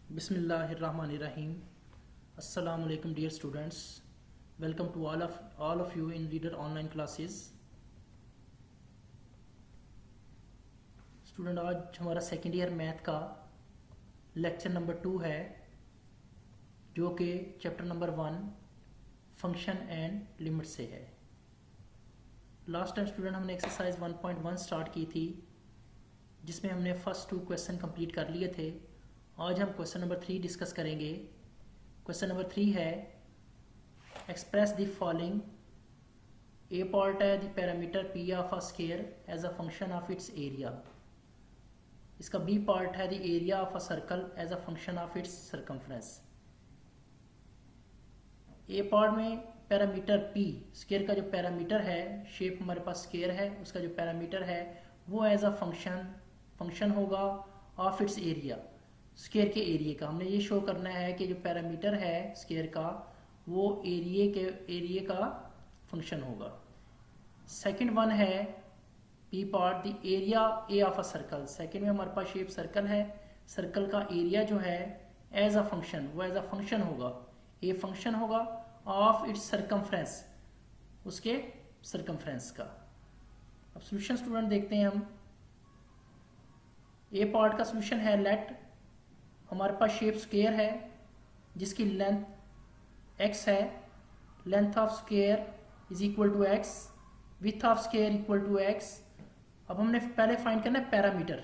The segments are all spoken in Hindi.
Bismillahirrahmanirrahim. Assalamu alaikum dear students. Welcome to all of you in Reader online classes. Student आज हमारा सेकेंड ईयर मैथ का लेक्चर नंबर 2 है, जो कि chapter number 1 function and limit से है। लास्ट टाइम स्टूडेंट हमने एक्सरसाइज 1.1 स्टार्ट की थी, जिसमें हमने फर्स्ट 2 क्वेश्चन कंप्लीट कर लिए थे। आज हम क्वेश्चन नंबर 3 डिस्कस करेंगे। क्वेश्चन नंबर 3 है express the following. A part है the parameter P of a square as a function of its area. इसका बी पार्ट है the area of a circle as a function of its circumference. A part में पैरामीटर पी, स्क्वायर का जो पैरामीटर है, शेप हमारे पास स्क्वायर है, उसका जो पैरामीटर है वो एज अ फंक्शन होगा ऑफ इट्स एरिया, स्क्वायर के एरिया का। हमने ये शो करना है कि जो पैरामीटर है स्क्वायर का वो एरिया का फंक्शन होगा। सेकंड वन है P part the area A of a circle. Second में हमारे पास शेप सर्कल है, सर्कल का एरिया जो है एज अ फंक्शन, वो एज अ फंक्शन होगा, ए फंक्शन होगा ऑफ इट्स सर्कमफ्रेंस, उसके सर्कमफ्रेंस का। अब सोल्यूशन स्टूडेंट देखते हैं हम। ए पार्ट का सोल्यूशन है लेट हमारे पास शेप स्क्वायर है जिसकी लेंथ x है, length of square is equal to x, with of square equal to x। अब हमने पहले फाइंड करना है पैरामीटर,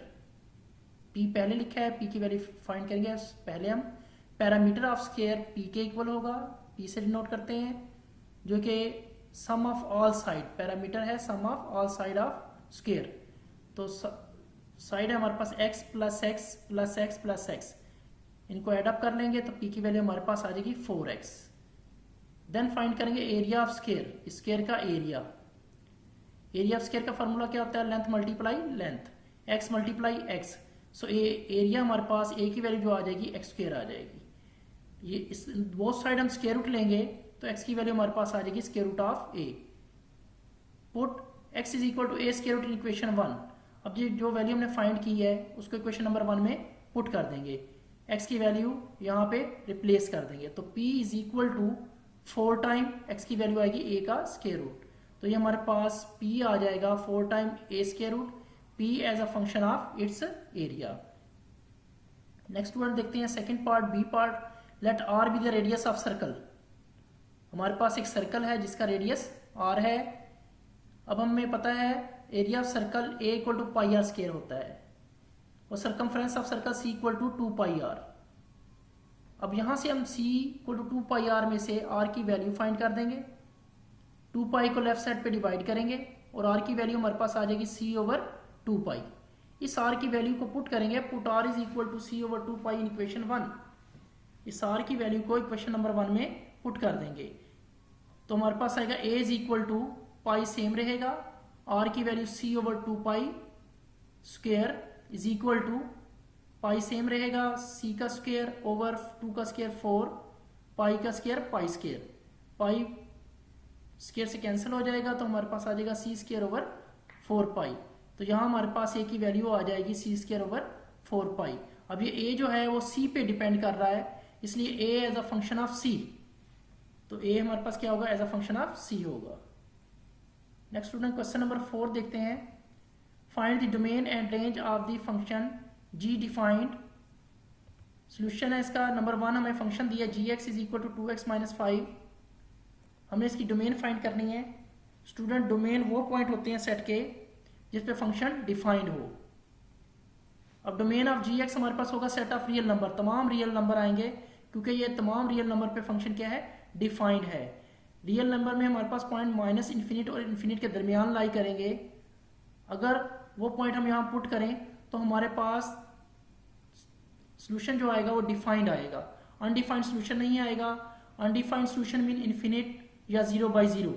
p पहले लिखा है, p की वैल्यू फाइंड करेंगे। पहले हम पैरामीटर ऑफ स्क्वायर p के इक्वल होगा, p से डिनोट करते हैं, जो कि sum of all side, parameter है sum of all side of square. तो साइड है हमारे पास x plus x plus x plus x, इनको एडअप कर लेंगे तो p की वैल्यू हमारे पास आ जाएगी 4x। देन फाइंड करेंगे एरिया ऑफ स्क्वायर, स्क्वायर का एरिया। एरिया ऑफ स्क्वायर का फॉर्मूला क्या होता है? Length multiply length, x multiply x। So area हमारे पास a की वैल्यू जो आ जाएगी x स्क्वायर आ जाएगी। ये इस बोथ साइड हम स्क्वायर रूट लेंगे तो x की वैल्यू हमारे पास आ जाएगी square root of a। Put x is equal to a square root in equation 1। अब ये जो वैल्यू हमने फाइंड की है उसको इक्वेशन नंबर 1 में पुट कर देंगे, x की वैल्यू यहाँ पे रिप्लेस कर देंगे, तो p is equal to 4 time x की वैल्यू आएगी a का स्क्वायर रूट। तो ये हमारे पास p आ जाएगा 4 time a square root, p as a function of its area. Next word देखते हैं second part, b part. Let r be the radius of circle. हमारे पास एक सर्कल है जिसका रेडियस r है। अब हमें पता है area of circle a equal to pi R square होता है और circumference of circle c equal to 2 pi R. अब यहां से हम c equal to 2 pi R में से r की वैल्यू फाइंड कर देंगे। 2 पाई को लेफ्ट साइड पे डिवाइड करेंगे और r की वैल्यू हमारे पास आ जाएगी c ओवर 2 पाई। इस r की वैल्यू को पुट करेंगे, put r is equal to c over 2 pi in equation 1। इस r की वैल्यू को इक्वेशन नंबर 1 में पुट कर देंगे तो हमारे पास आएगा a is equal to pi same रहेगा, r की value c over 2 pi square is equal to pi same रहेगा, c का स्क्वायर ओवर 2 का स्क्वायर 4, पाई का स्क्वायर पाई स्क्वायर, पाई स्क्वायर से कैंसिल हो जाएगा तो हमारे पास आ जाएगा c स्क्वायर ओवर 4 पाई। तो यहाँ हमारे पास a की वैल्यू आ जाएगी c स्क्वायर ओवर 4 पाई। अब ये a जो है वो c पे डिपेंड कर रहा है, इसलिए a as a function of c, तो a हमारे पास क्या होगा? As a function of c होगा। नेक्स्ट स्टूडेंट क्वेश्चन नंबर 4 देखते हैं। Find the domain and range of the function g defined. Solution है इसका नंबर 1, हमें फंक्शन दिया gx is equal to 2x minus 5। हमें इसकी डोमेन फाइंड करनी है। स्टूडेंट डोमेन वो पॉइंट होते हैं सेट के जिस पे फंक्शन डिफाइंड हो। अब डोमेन ऑफ gx हमारे पास होगा सेट ऑफ रियल नंबर, तमाम रियल नंबर आएंगे क्योंकि ये तमाम रियल नंबर पे फंक्शन क्या है? डिफाइंड है। रियल नंबर में हमारे पास पॉइंट माइनस इन्फिनिट और इन्फिनिट के दरमियान लाई करेंगे। अगर वो पॉइंट हम यहाँ पुट करें तो हमारे पास सोल्यूशन जो आएगा वो डिफाइंड आएगा, अनडिफाइंड सोल्यूशन नहीं आएगा। अनडिफाइंड सोल्यूशन मीन इन्फिनिट या 0/0,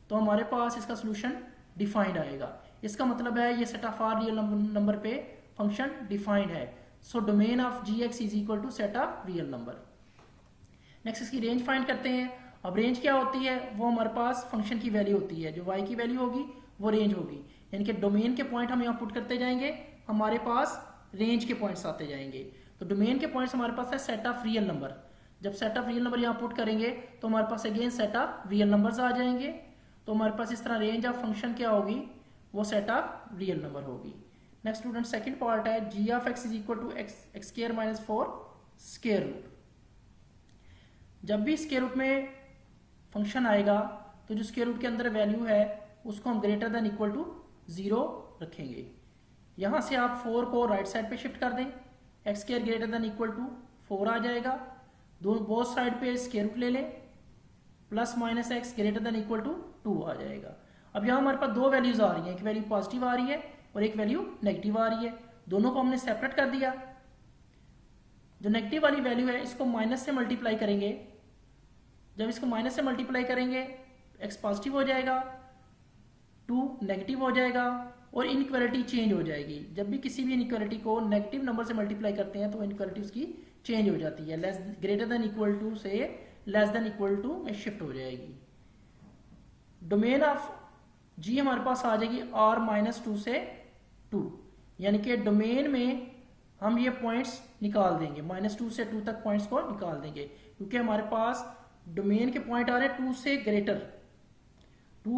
तो हमारे पास इसका सोल्यूशन डिफाइंड आएगा। इसका मतलब है ये set of R real number पे फंक्शन डिफाइंड है। So domain of gx is equal to set of real number. Next इसकी रेंज फाइंड करते हैं। अब रेंज क्या होती है? वो हमारे पास फंक्शन की वैल्यू होती है, जो y की वैल्यू होगी वो रेंज होगी, यानी कि डोमेन के पॉइंट हम यहाँ पुट करते जाएंगे, हमारे पास रेंज के पॉइंट्स आते जाएंगे। तो डोमेन के पॉइंट्स हमारे पास है सेट ऑफ रियल नंबर। जब सेट ऑफ रियल नंबर यहाँ पुट करेंगे तो हमारे पास again set of real numbers आ जाएंगे। तो हमारे पास इस तरह रेंज ऑफ फंक्शन क्या होगी, वो सेट ऑफ रियल नंबर होगी। नेक्स्ट स्टूडेंट सेकंड पार्ट है G of x is equal to x square minus 4 square root. जब भी स्क्वायर रूट में फंक्शन आएगा तो जो स्क्वायर रूट के अंदर वैल्यू है उसको हम ग्रेटर देन इक्वल टू 0 रखेंगे। यहां से आप 4 को राइट साइड पे शिफ्ट कर दें, X square greater than equal to 4 आ जाएगा। दोनों बोथ साइड पे स्क्वायर रूट ले लें, plus minus X greater than equal to 2 आ जाएगा। अब यहाँ हमारे पास दो वैल्यूज आ रही हैं, एक वैल्यू पॉजिटिव आ रही है और एक वैल्यू नेगेटिव आ रही है। दोनों को हमने सेपरेट कर दिया। जो नेगेटिव वाली वैल्यू है इसको माइनस से मल्टीप्लाई करेंगे। जब इसको माइनस से मल्टीप्लाई करेंगे एक्स पॉजिटिव हो जाएगा, 2 नेगेटिव हो जाएगा और इनइक्वालिटी चेंज हो जाएगी। जब भी किसी भी इनइक्वालिटी को नेगेटिव नंबर से मल्टीप्लाई करते हैं तो इनइक्वालिटी उसकी चेंज हो जाती है, less greater than equal to से लेस देन इक्वल टू में शिफ्ट हो जाएगी। डोमेन ऑफ जी हमारे पास आ जाएगी r-2 से 2, यानी कि डोमेन में हम ये पॉइंट्स निकाल देंगे, -2 से 2 तक पॉइंट्स को निकाल देंगे, क्योंकि हमारे पास डोमेन के पॉइंट आ रहे हैं 2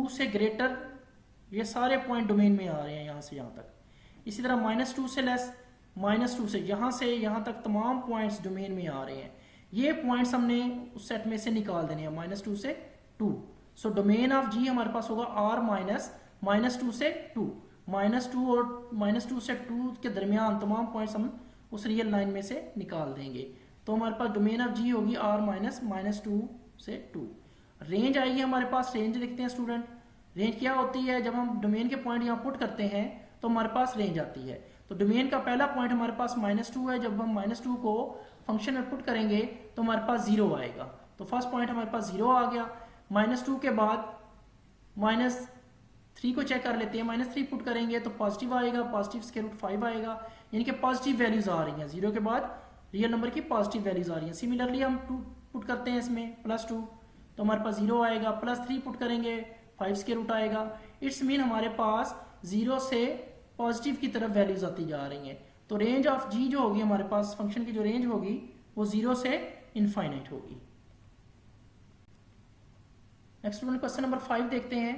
से ग्रेटर, ये सारे पॉइंट डोमेन में आ रहे हैं यहां से यहां तक। इसी तरह -2 से लेस, -2 से यहां तक तमाम पॉइंट्स डोमेन में आ रहे हैं। ये पॉइंट्स हमने उस सेट में से निकाल देने हैं, -2 से 2। सो डोमेन ऑफ जी हमारे पास होगा r-2 से 2, -2 और -2 से 2 के दरमियान तमाम पॉइंट्स हम उस रियल लाइन में से निकाल देंगे। तो हमारे पास डोमेन ऑफ जी होगी r-2 से 2। रेंज आएगी हमारे पास, रेंज लिखते हैं स्टूडेंट। रेंज क्या होती है, जब हम डोमेन के पॉइंट यहाँ पुट करते हैं तो हमारे पास रेंज आती है। तो डोमेन का पहला पॉइंट हमारे पास -2 है, जब हम -2 को फंक्शन में पुट करेंगे तो हमारे पास 0 आएगा। तो फर्स्ट पॉइंट हमारे पास 0 आ गया। -2 के बाद -3 को चेक कर लेते हैं, -3 पुट करेंगे तो पॉजिटिव आएगा, पॉजिटिव स्क्वायर रूट 5 आएगा, यानी कि पॉजिटिव वैल्यूज आ रही हैं। 0 के बाद रियल नंबर की पॉजिटिव वैल्यूज आ रही हैं। सिमिलरली हम 2 पुट करते हैं इसमें, +2 तो हमारे पास 0 आएगा, +3 पुट करेंगे 5 स्क्वायर रूट आएगा। इट्स मीन हमारे पास 0 से पॉजिटिव की तरफ वैल्यूज आती जा रही हैं। तो रेंज ऑफ जी जो होगी हमारे पास, फंक्शन की जो रेंज होगी वो 0 से इनफाइनाइट होगी। नेक्स्ट स्टूडेंट क्वेश्चन नंबर 5 देखते हैं।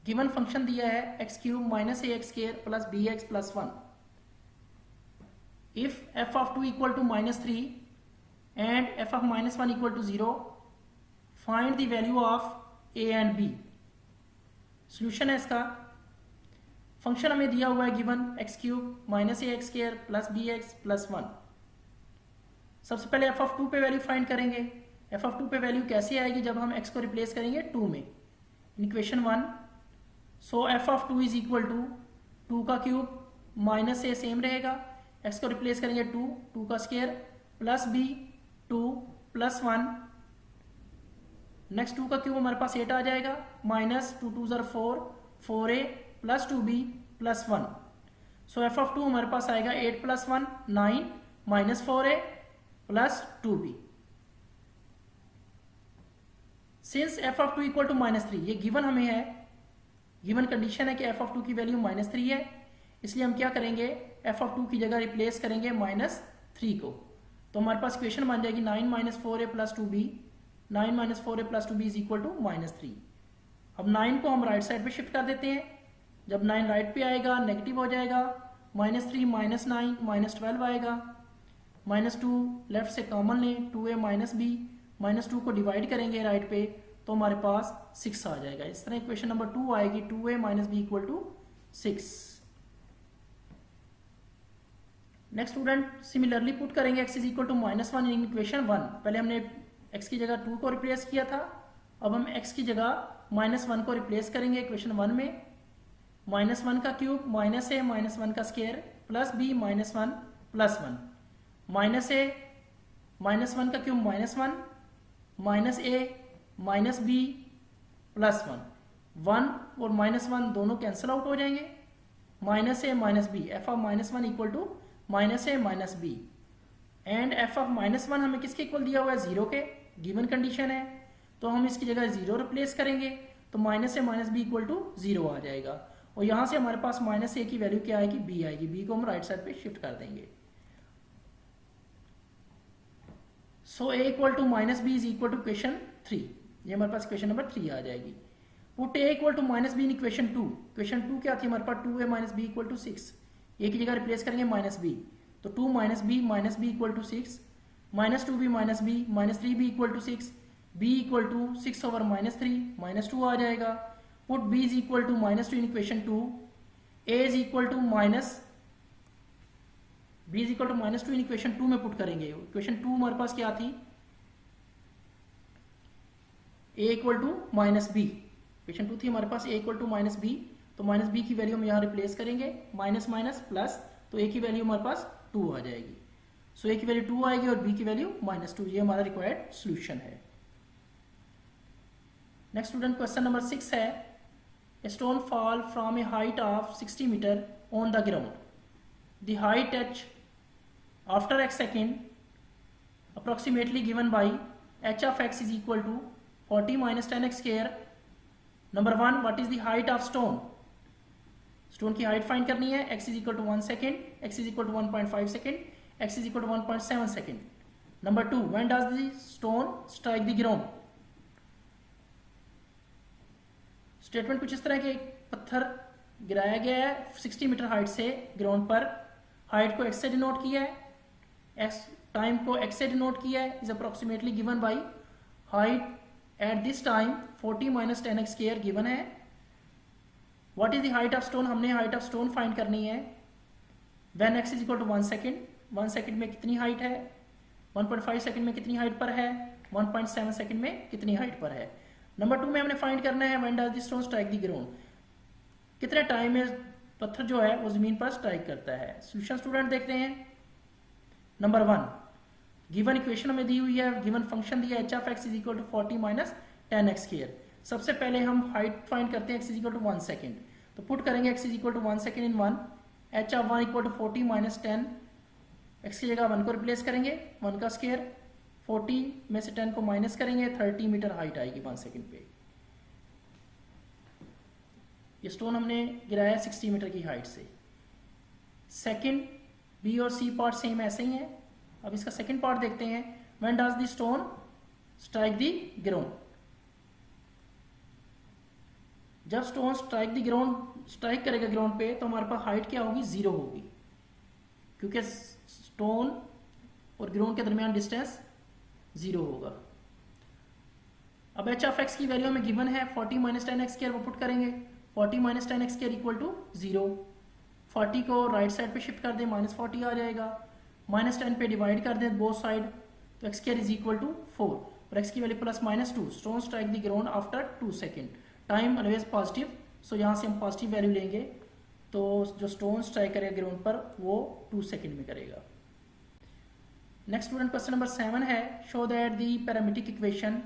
गिवन फंक्शन दिया है x³ - ax² + bx + 1। If f of 2 equal to -3 and f of -1 equal to 0, find the value of a and b। Solution है इसका। फंक्शन हमें दिया हुआ है गिवन x³ - ax² + bx + 1। सबसे पहले f of 2 पे वैल्यू फाइंड करेंगे। f of 2 पे वैल्यू कैसे आएगी, जब हम x को रिप्लेस करेंगे 2 में, equation 1। So f of 2 is equal to 2 का क्यूब -a सेम रहेगा, x को रिप्लेस करेंगे 2 का स्क्वायर प्लस b 2 + 1। नेक्स्ट 2 का क्यूब हमारे पास 8 आ जाएगा, -2 2 = 4, 4a + 2b + 1। So f of 2 हमारे पास आएगा 8 + 1 9 -4a + 2b। Since f of 2 equal to -3, ये गिवन हमें है, गिवन कंडीशन है कि f of 2 की वैल्यू -3 है, इसलिए हम क्या करेंगे, f of 2 की जगह रिप्लेस करेंगे -3 को। तो हमारे पास इक्वेशन बन जाएगी 9 - 4a + 2b, 9 - 4a + 2b = -3। अब 9 को हम राइट साइड पे शिफ्ट कर देते हैं। जब 9 राइट पे आएगा नेगेटिव हो जाएगा, -3 -9 -12 आएगा, -2 लेफ्ट से कॉमन लें, 2a - b, -2 को डिवाइड करेंगे राइट पे तो हमारे पास 6 आ जाएगा। इस तरह इक्वेशन नंबर 2 आएगी, 2a - b = 6। Next student similarly put करेंगे x = -1 इन इक्वेशन 1। पहले हमने x की जगह 2 को रिप्लेस किया था, अब हम x की जगह -1 को रिप्लेस करेंगे इक्वेशन 1 में। -1 का क्यूब -a -1 का स्क्वायर प्लस b -1 + 1, -a -1 का क्यूब -1 -a -b + 1, 1 और -1 दोनों कैंसिल आउट हो जाएंगे, -a -b, f of -1 equal to -a -b and f of -1 हमें किसके इक्वल दिया हुआ है, 0 के, गिवन कंडीशन है, तो हम इसकी जगह 0 रिप्लेस करेंगे तो -a -b = 0 आ जाएगा। और यहाँ से हमारे पास -a की वैल्यू क्या आएगी, b आएगी, b को हम राइट साइड पे शिफ्ट कर देंगे। So a equal to minus B is equal to equation 3, ये हमारे पास इक्वेशन नंबर 3 आ जाएगी। Put a equal to minus B in equation 2, equation 2 क्या थी हमारे पास 2a minus B equal to 6, a की जगह रिप्लेस करेंगे माइनस बी, तो 2 minus B equal to 6, minus 2b minus B minus 3b equal to 6, b equal to 6 over minus 3 minus 2 आ जाएगा। Put b is equal to minus 2 in equation 2, a is equal to minus b is equal to minus 2 in equation 2 में पुट करेंगे। इक्वेशन 2 हमारे पास क्या थी, a equal to minus B, equation 2 थी हमारे पास a equal to minus B, तो माइनस बी की वैल्यू हम यहाँ रिप्लेस करेंगे, माइनस माइनस प्लस, तो a की वैल्यू हमारे पास 2 आ जाएगी। सो a की वैल्यू 2 आएगी और b की वैल्यू -2, ये हमारा रिक्वायर्ड सोल्यूशन है। नेक्स्ट स्टूडेंट क्वेश्चन नंबर 6 है, a stone fall from a height of 60 metre on the ground, the height H after x second approximately given by h of x is equal to 40 minus 10x square. Number 1, what is the height of stone, stone की हाइट फाइंड करनी है, x is equal to 1 second, x is equal to 1.5 second, x is equal to 1.7 second. Number 2, when does the stone strike the ground. Statement कुछ इस तरह के, पत्थर गिराया गया है 60 मीटर हाइट से ग्राउंड पर, हाइट को x से डिनोट किया है, x टाइम को x से डिनोट किया है, is approximately given by height at this time 40 minus 10x square given है। What is the height of stone, हमने हाइट ऑफ स्टोन फाइंड करनी है। When x is equal to 1 second, 1 second में कितनी हाइट है, 1.5 सेकेंड में कितनी हाइट पर है, 1.7 सेकेंड में कितनी हाइट पर है। नंबर 2 में हमने फाइंड करना है when does the stone strike the ground, कितने टाइम में पत्थर जो है वो जमीन पर स्ट्राइक करता है। सॉल्यूशन स्टूडेंट देखते हैं। नंबर 1, गिवन इक्वेशन हमें दी हुई है, गिवन फंक्शन दिया h of x is equal to 40 minus 10x square. सबसे पहले हम हाइट फाइंड करते हैं, x is equal to 1 second, तो पुट करेंगे x is equal to 1 second in 1, h of 1 equal to 40 minus 10, x की जगह 1 को रिप्लेस करेंगे, 1 का स्क्वायर, 40 में से 10 को माइनस करेंगे, 30 मीटर हाइट आएगी 1 सेकेंड पे। ये स्टोन हमने गिराया 60 मीटर की हाइट से। सेकेंड बी और सी पार्ट सेम ऐसे ही है। अब इसका सेकेंड पार्ट देखते हैं, when does the stone strike the ground. जब स्टोन स्ट्राइक करेगा ग्राउंड पे तो हमारे पास हाइट क्या होगी, 0 होगी, क्योंकि स्टोन और ग्राउंड के दरमियान डिस्टेंस 0 होगा। अब h ऑफ x की वैल्यू हमें गिवन है 40 माइनस 10x स्क्वायर, वो पुट करेंगे, 40 minus 10x square equal to 0। 40 को राइट साइड पे शिफ्ट कर दें, -40 आ जाएगा, -10 पे डिवाइड कर दें बोथ साइड, तो x square is equal to 4 और x की value +-2। Stone strike the ground after 2 second, time always positive, so यहाँ से हम पॉजिटिव वैल्यू लेंगे, तो जो स्टोन स्ट्राइक करेगा ग्राउंड पर वो 2 सेकेंड में करेगा। नेक्स्ट स्टूडेंट क्वेश्चन नंबर 7 है, show that the parametric equation,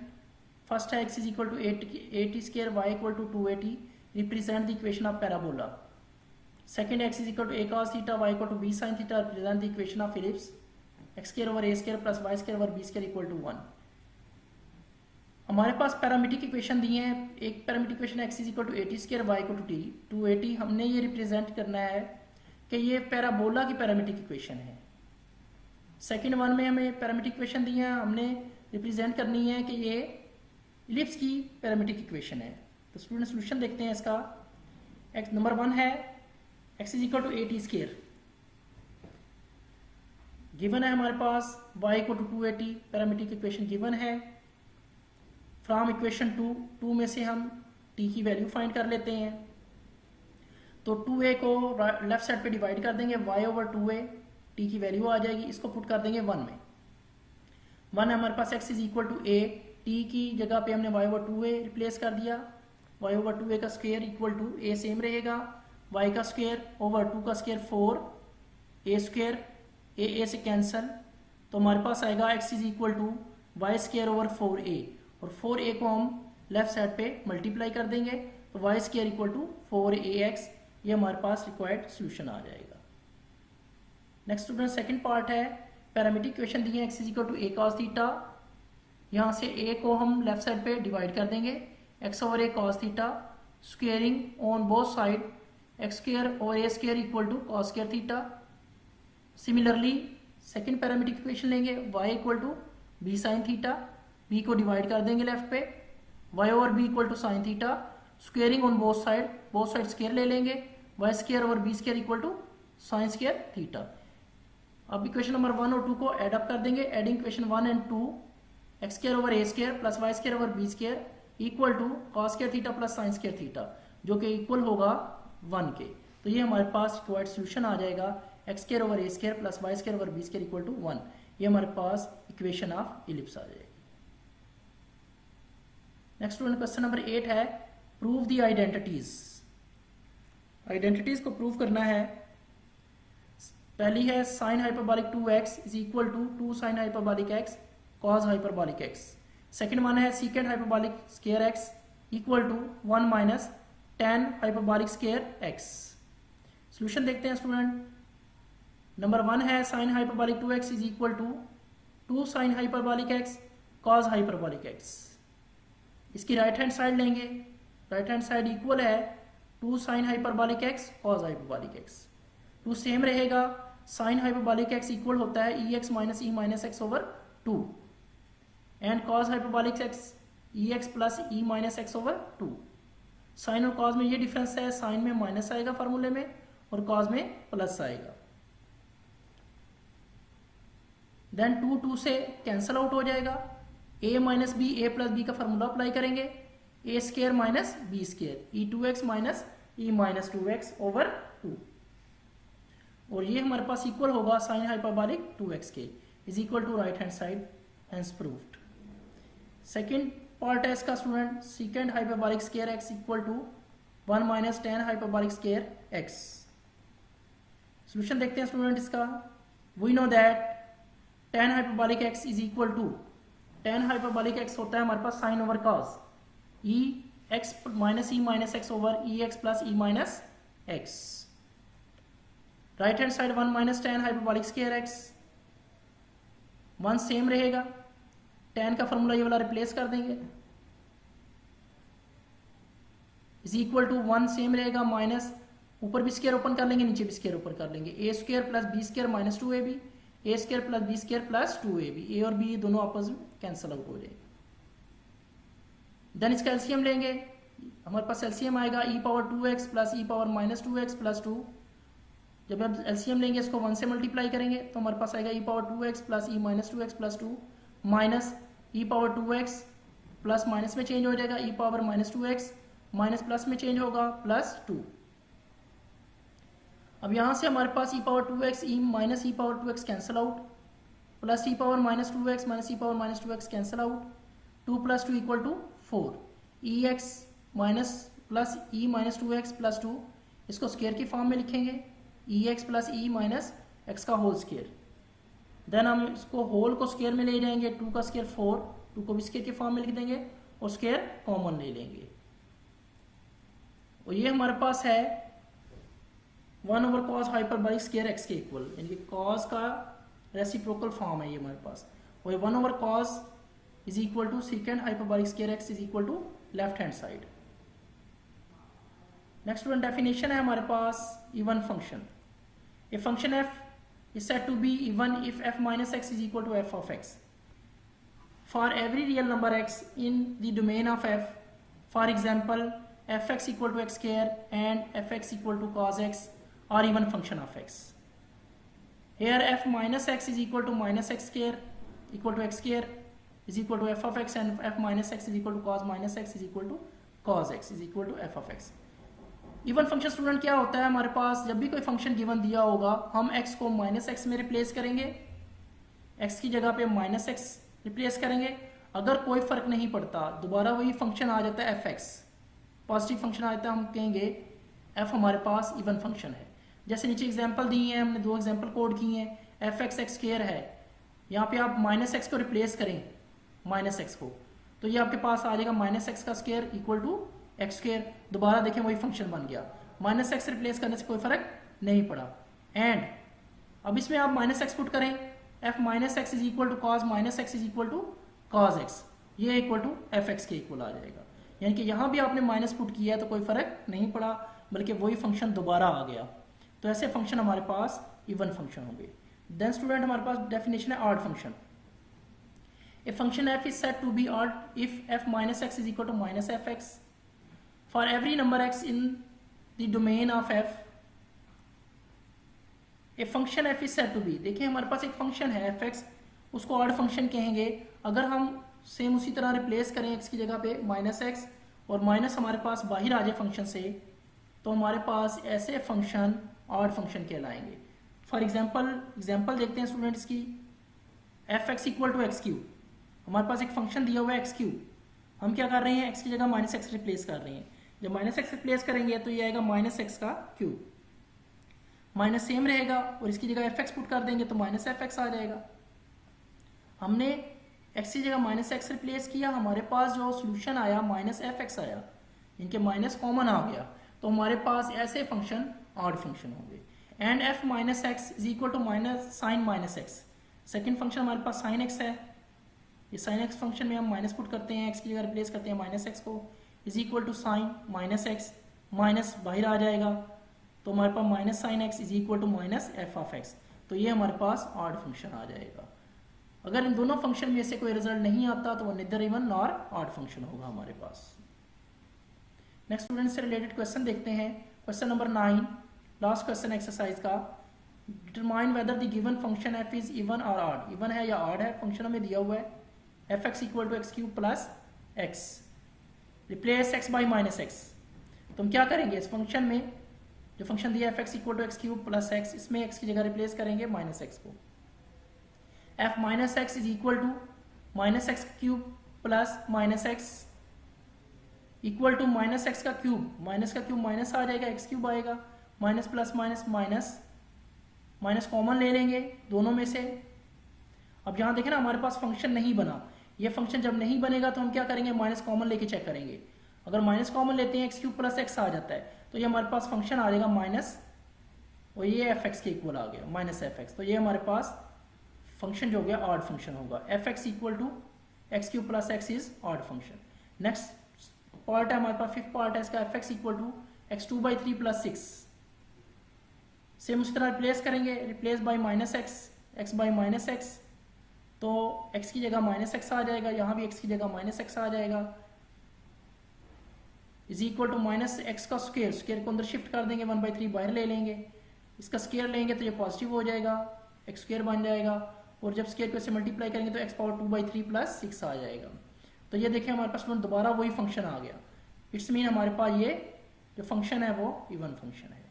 first है x is equal to 80 square, y equal to 280, represent the equation of parabola. Second x is equal to a cos theta, y equal to b sin theta, represent the equation of ellipse, x square over a square plus y square over b square equal to 1। हमारे पास पैरामीट्रिक इक्वेशन दी है, एक parametric equation x is equal to 80 square, y equal to 280, हमने ये रिप्रेजेंट करना है कि ये पैराबोला की पैरामीट्रिक इक्वेशन है। सेकेंड वन में हमें पैरामीट्रिक इक्वेशन दी है, हमने रिप्रेजेंट करनी है कि ये इलिप्स की पैरामीट्रिक इक्वेशन है। तो स्टूडेंट सोल्यूशन देखते हैं इसका। x नंबर 1 है x is equal to 80 square, given है हमारे पास y equal to 280, parametric equation given है। फ्रॉम इक्वेशन 2 में से हम t की वैल्यू फाइंड कर लेते हैं, तो 2a को लेफ्ट साइड पे डिवाइड कर देंगे, y ओवर 2a, t की वैल्यू आ जाएगी, इसको पुट कर देंगे 1 में। 1 है हमारे पास x is equal to a, t की जगह पे हमने y ओवर 2a रिप्लेस कर दिया, y ओवर 2a का square equal to a same रहेगा, y का स्क्वायर ओवर 2 का स्क्वायर 4, a स्क्वायर a से कैंसल, तो हमारे पास आएगा x is equal to Y square over 4a, और 4a को हम लेफ्ट साइड पे मल्टीप्लाई कर देंगे, तो Y square equal to 4ax, ये हमारे पास रिक्वायर्ड सोल्यूशन आ जाएगा। नेक्स्ट स्टूडेंट सेकंड पार्ट है, पैरामीट्रिक इक्वेशन दी है x is equal to a cos theta, यहाँ से a को हम लेफ्ट साइड पे डिवाइड कर देंगे, x over a cos theta, squaring on both side, x square over a square equal to cos square theta. Similarly second parametric equation लेंगे, y equal to B sine theta, B को डिवाइड कर देंगे लेफ्ट पे, Y over B equal to sine theta, squaring on both side square ले लेंगे, Y square over B square equal to sine square theta. अब इक्वेशन नंबर 1 और 2 को एड अप कर देंगे, adding equation 1 and 2, X square over A square plus Y square over B square equal to cos square theta plus sine square theta, जो कि इक्वल होगा 1 के। तो ये हमारे पास रिक्वायर्ड सोल्यूशन आ जाएगा, x square over A square plus Y square over B square equal to 1। ये हमारे पास इक्वेशन ऑफ इलिप्स आ जाएगी। नेक्स्ट क्वेश्चन नंबर 8 है, प्रूव द आइडेंटिटीज। आइडेंटिटीज को प्रूव करना है। पहली है sine hyperbolic 2x is equal to 2 sine hyperbolic x cos hyperbolic x। Second one है secant hyperbolic square x equal to 1 minus tan hyperbolic square x। Solution देखते हैं स्टूडेंट। नंबर 1 है sine hyperbolic 2x is equal to 2 sine hyperbolic x cos hyperbolic x। इसकी राइट हैंड साइड लेंगे, राइट हैंड साइड इक्वल है 2 sine hyperbolic x cos hyperbolic x। 2 same रहेगा, साइन हाइपरबॉलिक x इक्वल होता है ex minus e minus x over 2 and cos hyperbolic x ex plus e minus x over 2। Sine और कॉस में ये डिफरेंस है, साइन में माइनस आएगा फार्मूले में और कॉस में प्लस आएगा। देन 2 से कैंसल आउट हो जाएगा, a minus B A plus B का फार्मूला अप्लाई करेंगे, A square minus B square e2x minus e minus 2x over 2, और ये हमारे पास इक्वल होगा साइन हाइपरबॉलिक 2x के is equal to right hand side, hence proved. Second part है इसका student, secant hyperbolic square x equal to 1 minus tan hyperbolic square x। Solution देखते हैं स्टूडेंट इसका। We know that tan hyperbolic x is equal to, tan hyperbolic x होता है हमारे पास sine over cos e x minus e minus x over e x plus e minus x। Right hand side 1 minus tan hyperbolic square x, 1 same रहेगा, tan का फॉर्मूला ये वाला रिप्लेस कर देंगे, इज इक्वल टू 1 सेम रहेगा माइनस, ऊपर भी स्क्वायर ओपन कर लेंगे नीचे भी स्क्वायर ओपन कर लेंगे, A square plus B square minus 2ab, A square plus B square plus 2ab, A और बी दोनों आपस में कैंसिल आउट हो जाएंगे। देन इसका एलसीएम लेंगे, हमारे पास एलसीएम आएगा e power 2x plus e power minus 2x plus 2। जब हम एलसीएम लेंगे इसको 1 से मल्टीप्लाई करेंगे तो हमारे पास आएगा e power 2x plus e minus 2x plus 2 minus e power 2x plus minus में चेंज हो जाएगा, e power minus 2x minus plus में चेंज होगा प्लस 2। अब यहां से हमारे पास e power 2x e minus e power 2x cancel out, plus e power minus 2x minus e power minus 2x cancel out, 2 plus 2 equal to 4, ex minus plus e minus 2x plus 2, इसको स्क्वायर की फॉर्म में लिखेंगे, ex plus e minus x का होल स्क्वायर। देन हम इसको होल को स्क्वायर में ले जाएंगे, 2 का स्क्वायर 4, 2 को भी स्क्वायर की फॉर्म में लिख देंगे और स्क्वायर कॉमन ले लेंगे, और ये हमारे पास है 1 over cos hyperbolic square x के इक्वल, यानी कि कॉस का रेसिप्रोकल फॉर्म है ये हमारे पास, और 1 over cos is equal to secant hyperbolic square x is equal to left hand side. Next one definition है हमारे पास even function. A function f is said to be even if f minus x is equal to f of x. For every real number x in the domain of f, for example, fx equal to x square and fx equal to cos x are even function of x. Here f minus x is equal to minus x square equal to x square is equal to f of x, and f minus x is equal to cos minus x is equal to cos x is equal to f of x. Even function student क्या होता है हमारे पास, जब भी कोई फंक्शन गिवन दिया होगा हम x को माइनस एक्स में रिप्लेस करेंगे, x की जगह पे माइनस एक्स रिप्लेस करेंगे, अगर कोई फर्क नहीं पड़ता दोबारा वही फंक्शन आ जाता है fx, पॉजिटिव फंक्शन आ जाता है, हम कहेंगे f हमारे पास इवन फंक्शन है। जैसे नीचे एग्जांपल दी है, हमने 2 एग्जांपल कोड किए हैं, fx x स्क्वायर है, यहाँ पे आप माइनस एक्स को रिप्लेस करें माइनस एक्स को, तो ये आपके पास आ जाएगा माइनस एक्स का square equal to x square, दोबारा देखें वही फंक्शन बन गया, माइनस एक्स रिप्लेस करने से कोई फर्क नहीं पड़ा। एंड अब इसमें आप माइनस एक्स पुट करें, F minus X is equal to cos minus X is equal to cos X, ये इक्वल टू एफ एक्स के इक्वल आ जाएगा, यानी कि यहाँ भी आपने माइनस पुट किया है तो कोई फर्क नहीं पड़ा, बल्कि वही फंक्शन दोबारा आ गया। तो ऐसे फंक्शन हमारे पास इवन फंक्शन होंगे। देन स्टूडेंट हमारे पास डेफिनेशन है odd function. A function f is said to be odd if f minus x is equal to minus fx. For every number x in the domain of f, a function f is said to be, देखिए हमारे पास एक फंक्शन है fx, उसको ऑड फंक्शन कहेंगे। अगर हम सेम उसी तरह रिप्लेस करें x की जगह पे माइनस एक्स और माइनस हमारे पास बाहर आ जाए फंक्शन से, तो हमारे पास ऐसे फंक्शन ऑड फंक्शन कहलाएंगे। फॉर एग्जाम्पल देखते हैं स्टूडेंट्स की, F x equal to x cube, हमारे पास एक फंक्शन दिया हुआ है एक्स क्यूब, हम क्या कर रहे हैं एक्स की जगह माइनस एक्स रिप्लेस कर रहे हैं। जब माइनस एक्स रिप्लेस करेंगे तो ये आएगा माइनस एक्स का क्यूब, माइनस सेम रहेगा और इसकी जगह एफ एक्स पुट कर देंगे तो माइनस एफ एक्स आ जाएगा। हमने एक्स की जगह माइनस एक्स रिप्लेस किया, हमारे पास जो सोल्यूशन आया माइनस एफ एक्स आया, इनके माइनस कॉमन आ गया, तो हमारे पास ऐसे फंक्शन ऑड फंक्शन होंगे। And F minus X is equal to minus sine minus X, second function हमारे पास साइन एक्स है, ये साइन एक्स फंक्शन में हम माइनस पुट करते हैं, एक्स की जगह रिप्लेस करते हैं माइनस एक्स को, is equal to sine minus x, minus बाहर आ जाएगा तो हमारे पास minus sine x is equal to minus F of x, तो ये हमारे पास ऑड फंक्शन आ जाएगा। अगर इन दोनों फंक्शन में से कोई रिजल्ट नहीं आता तो वो neither even nor odd function होगा हमारे पास। नेक्स्ट स्टूडेंट से रिलेटेड क्वेश्चन देखते हैं, question number 9, last question exercise का। Determine whether the given function F is even और ऑड, इवन है या ऑड है, फंक्शन हमें दिया हुआ है F x equal to x cube plus x, replace x by minus x. तो हम क्या करेंगे, इस फंक्शन में जो फंक्शन दिया F x equal to x cube plus X, इसमें एक्स की जगह रिप्लेस करेंगे माइनस एक्स को। F minus X is equal to minus X cube plus minus X equal to minus X का क्यूब, माइनस का क्यूब माइनस आ जाएगा, एक्स क्यूब आएगा, minus plus minus minus, minus common ले लेंगे दोनों में से। अब यहाँ देखें ना हमारे पास फंक्शन नहीं बना, ये फंक्शन जब नहीं बनेगा तो हम क्या करेंगे, माइनस कॉमन लेके चेक करेंगे। अगर माइनस कॉमन लेते हैं एक्स क्यूब प्लस एक्स आ जाता है, तो ये हमारे पास फंक्शन आ जाएगा माइनस, और ये एफ एक्स के इक्वल आ गया माइनस एफ एक्स, तो ये हमारे पास फंक्शन जो हो गया ऑड फंक्शन होगा। F x equal to x cube plus X is odd function. Next part है हमारे पास, फिफ्थ पार्ट है इसका, F x equal to X two by three plus six, same उस तरह रिप्लेस करेंगे, replace by minus X by minus x, तो x की जगह माइनस एक्स आ जाएगा, यहाँ भी x की जगह माइनस एक्स आ जाएगा, is equal to minus X का स्क्वायर, स्क्वायर को अंदर शिफ्ट कर देंगे, 1/3 बाहर ले लेंगे, इसका स्क्वायर लेंगे तो ये पॉजिटिव हो जाएगा, एक्स स्क्वायर बन जाएगा, और जब स्क्वायर को ऐसे मल्टीप्लाई करेंगे तो एक्स पावर 2/3 प्लस 6 आ जाएगा। तो ये देखिए हमारे पास दोबारा वही फंक्शन आ गया, इट्स मीन हमारे पास ये जो फंक्शन है वो इवन फंक्शन है।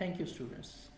Thank you students.